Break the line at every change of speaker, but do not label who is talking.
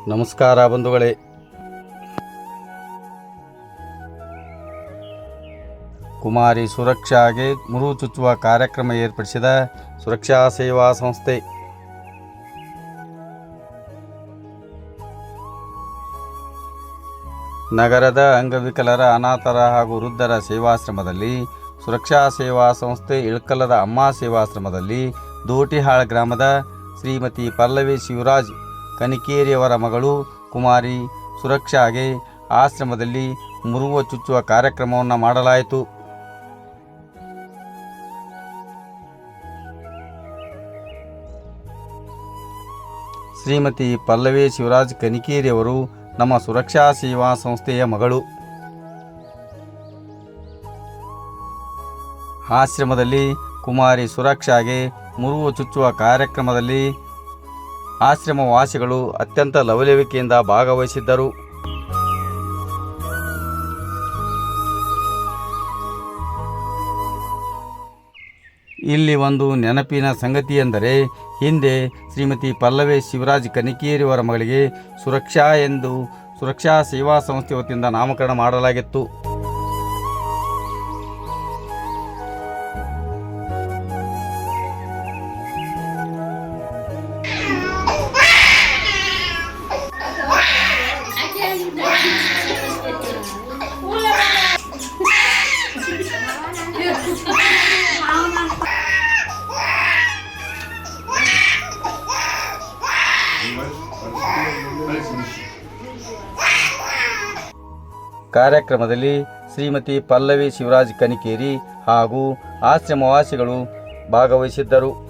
ನಮಸ್ಕಾರ ಬಂಧುಗಳೇ. ಕುಮಾರಿ ಸುರಕ್ಷಾಗೆ ಮುರು ಚುಚ್ಚುವ ಕಾರ್ಯಕ್ರಮ ಏರ್ಪಡಿಸಿದ ಸುರಕ್ಷಾ ಸೇವಾ ಸಂಸ್ಥೆ. ನಗರದ ಅಂಗವಿಕಲರ, ಅನಾಥರ ಹಾಗೂ ವೃದ್ಧರ ಸೇವಾಶ್ರಮದಲ್ಲಿ, ಸುರಕ್ಷಾ ಸೇವಾ ಸಂಸ್ಥೆ ಇಳಕಲ್ಲದ ಅಮ್ಮ ಸೇವಾಶ್ರಮದಲ್ಲಿ ದೋಟಿಹಾಳ ಗ್ರಾಮದ ಶ್ರೀಮತಿ ಪಲ್ಲವಿ ಶಿವರಾಜ್ ಕನಿಕೇರಿಯವರ ಮಗಳು ಕುಮಾರಿ ಸುರಕ್ಷಾಗೆ ಆಶ್ರಮದಲ್ಲಿ ಮುರುವ ಚುಚ್ಚುವ ಕಾರ್ಯಕ್ರಮವನ್ನು ಮಾಡಲಾಯಿತು. ಶ್ರೀಮತಿ ಪಲ್ಲವಿ ಶಿವರಾಜ್ ಕನಿಕೇರಿಯವರು ನಮ್ಮ ಸುರಕ್ಷಾ ಸೇವಾ ಸಂಸ್ಥೆಯ ಮಗಳು. ಆಶ್ರಮದಲ್ಲಿ ಕುಮಾರಿ ಸುರಕ್ಷಾಗೆ ಮುರುವ ಚುಚ್ಚುವ ಕಾರ್ಯಕ್ರಮದಲ್ಲಿ ಆಶ್ರಮವಾಸಿಗಳು ಅತ್ಯಂತ ಲವಲವಿಕೆಯಿಂದ ಭಾಗವಹಿಸಿದ್ದರು. ಇಲ್ಲಿ ಒಂದು ನೆನಪಿನ ಸಂಗತಿಯೆಂದರೆ, ಹಿಂದೆ ಶ್ರೀಮತಿ ಪಲ್ಲವಿ ಶಿವರಾಜ್ ಕನಿಕೇರಿಯವರ ಮಗಳಿಗೆ ಸುರಕ್ಷಾ ಎಂದು ಸುರಕ್ಷಾ ಸೇವಾ ಸಂಸ್ಥೆ ವತಿಯಿಂದ ನಾಮಕರಣ ಮಾಡಲಾಗಿತ್ತು. ಕಾರ್ಯಕ್ರಮದಲ್ಲಿ ಶ್ರೀಮತಿ ಪಲ್ಲವಿ ಶಿವರಾಜ್ ಕನಿಕೇರಿ ಹಾಗೂ ಆಶ್ರಮವಾಸಿಗಳು ಭಾಗವಹಿಸಿದ್ದರು.